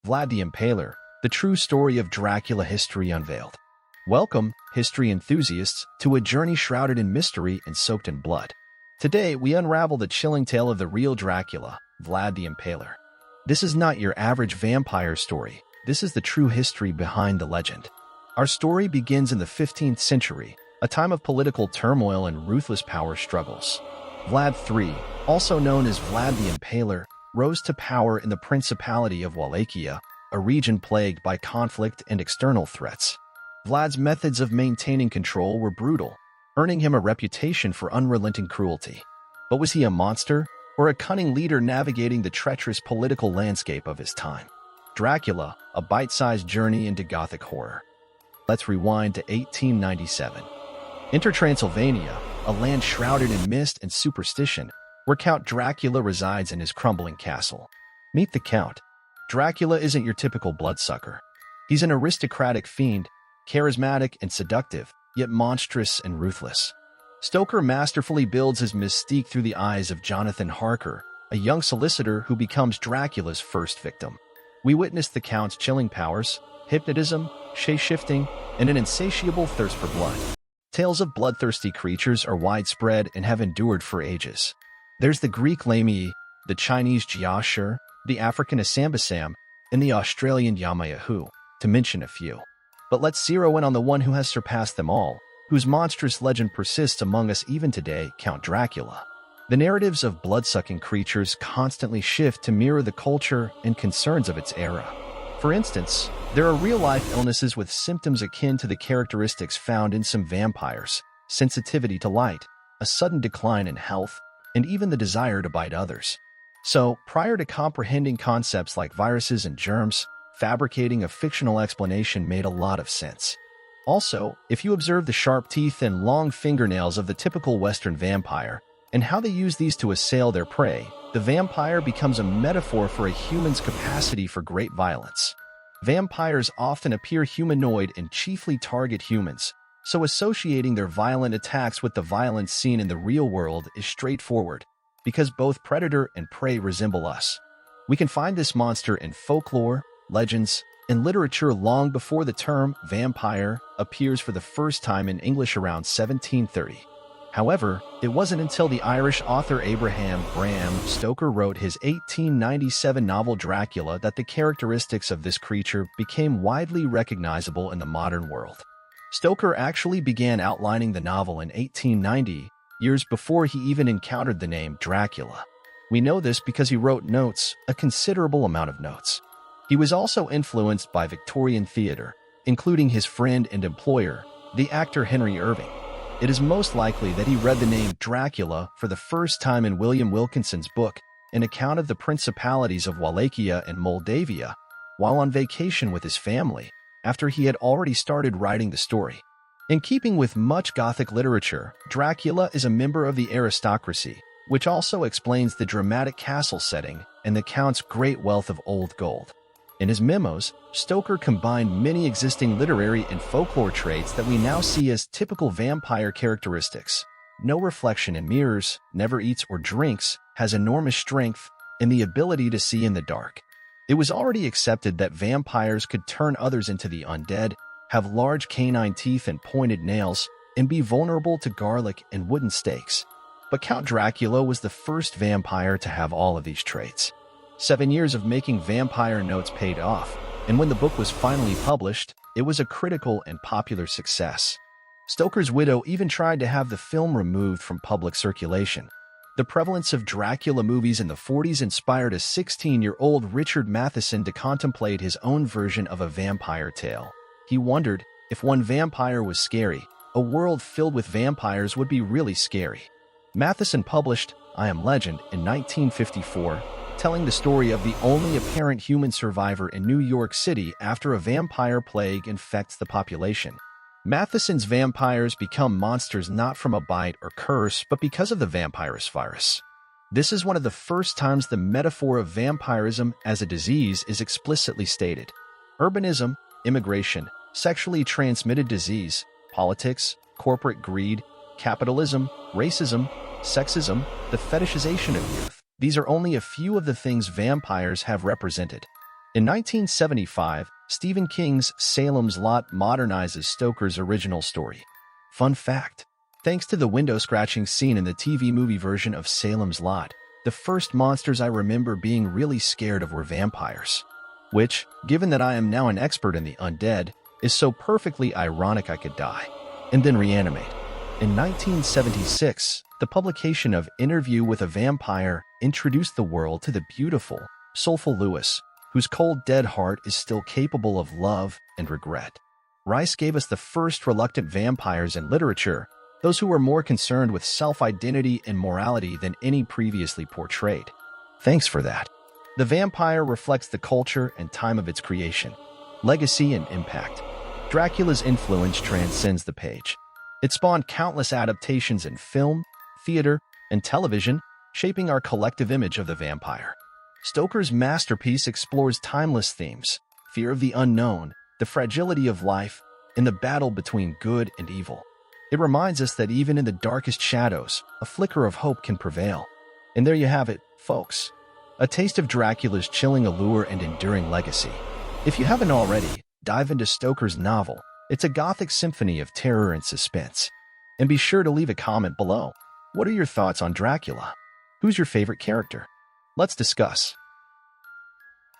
Vlad the Impaler, the true story of Dracula history unveiled. Welcome, history enthusiasts, to a journey shrouded in mystery and soaked in blood. Today, we unravel the chilling tale of the real Dracula, Vlad the Impaler. This is not your average vampire story. This is the true history behind the legend. Our story begins in the 15th century, a time of political turmoil and ruthless power struggles. Vlad III, also known as Vlad the Impaler, rose to power in the Principality of Wallachia, a region plagued by conflict and external threats. Vlad's methods of maintaining control were brutal, earning him a reputation for unrelenting cruelty. But was he a monster, or a cunning leader navigating the treacherous political landscape of his time? Dracula, a bite-sized journey into Gothic horror. Let's rewind to 1897. Enter Transylvania, a land shrouded in mist and superstition, where Count Dracula resides in his crumbling castle. Meet the Count. Dracula isn't your typical bloodsucker. He's an aristocratic fiend, charismatic and seductive, yet monstrous and ruthless. Stoker masterfully builds his mystique through the eyes of Jonathan Harker, a young solicitor who becomes Dracula's first victim. We witness the Count's chilling powers, hypnotism, shape-shifting, and an insatiable thirst for blood. Tales of bloodthirsty creatures are widespread and have endured for ages. There's the Greek Lamii, the Chinese Jiaoshi, the African Asambasam, and the Australian Yamayahu, to mention a few. But let's zero in on the one who has surpassed them all, whose monstrous legend persists among us even today, Count Dracula. The narratives of blood-sucking creatures constantly shift to mirror the culture and concerns of its era. For instance, there are real-life illnesses with symptoms akin to the characteristics found in some vampires: sensitivity to light, a sudden decline in health, and even the desire to bite others. So, prior to comprehending concepts like viruses and germs, fabricating a fictional explanation made a lot of sense. Also, if you observe the sharp teeth and long fingernails of the typical Western vampire, and how they use these to assail their prey, the vampire becomes a metaphor for a human's capacity for great violence. Vampires often appear humanoid and chiefly target humans, so associating their violent attacks with the violence seen in the real world is straightforward, because both predator and prey resemble us. We can find this monster in folklore, legends, and literature long before the term vampire appears for the first time in English around 1730. However, it wasn't until the Irish author Abraham Bram Stoker wrote his 1897 novel Dracula that the characteristics of this creature became widely recognizable in the modern world. Stoker actually began outlining the novel in 1890, years before he even encountered the name Dracula. We know this because he wrote notes, a considerable amount of notes. He was also influenced by Victorian theater, including his friend and employer, the actor Henry Irving. It is most likely that he read the name Dracula for the first time in William Wilkinson's book, An Account of the Principalities of Wallachia and Moldavia, while on vacation with his family, after he had already started writing the story. In keeping with much Gothic literature, Dracula is a member of the aristocracy, which also explains the dramatic castle setting and the Count's great wealth of old gold. In his memos, Stoker combined many existing literary and folklore traits that we now see as typical vampire characteristics. No reflection in mirrors, never eats or drinks, has enormous strength, and the ability to see in the dark. It was already accepted that vampires could turn others into the undead, have large canine teeth and pointed nails, and be vulnerable to garlic and wooden stakes. But Count Dracula was the first vampire to have all of these traits. 7 years of making vampire notes paid off, and when the book was finally published, it was a critical and popular success. Stoker's widow even tried to have the film removed from public circulation. The prevalence of Dracula movies in the 40s inspired a 16-year-old Richard Matheson to contemplate his own version of a vampire tale. He wondered, if one vampire was scary, a world filled with vampires would be really scary. Matheson published I Am Legend in 1954, telling the story of the only apparent human survivor in New York City after a vampire plague infects the population. Matheson's vampires become monsters not from a bite or curse, but because of the vampiris virus. This is one of the first times the metaphor of vampirism as a disease is explicitly stated. Urbanism, immigration, sexually transmitted disease, politics, corporate greed, capitalism, racism, sexism, the fetishization of youth. These are only a few of the things vampires have represented. In 1975, Stephen King's Salem's Lot modernizes Stoker's original story. Fun fact: thanks to the window-scratching scene in the TV movie version of Salem's Lot, the first monsters I remember being really scared of were vampires. Which, given that I am now an expert in the undead, is so perfectly ironic I could die, and then reanimate. In 1976, the publication of Interview with a Vampire introduced the world to the beautiful, soulful Lewis, whose cold dead heart is still capable of love and regret. Rice gave us the first reluctant vampires in literature, those who were more concerned with self-identity and morality than any previously portrayed. Thanks for that. The vampire reflects the culture and time of its creation, legacy and impact. Dracula's influence transcends the page. It spawned countless adaptations in film, theater, and television, shaping our collective image of the vampire. Stoker's masterpiece explores timeless themes: fear of the unknown, the fragility of life, and the battle between good and evil. It reminds us that even in the darkest shadows, a flicker of hope can prevail. And there you have it, folks. A taste of Dracula's chilling allure and enduring legacy. If you haven't already, dive into Stoker's novel. It's a gothic symphony of terror and suspense. And be sure to leave a comment below. What are your thoughts on Dracula? Who's your favorite character? Let's discuss.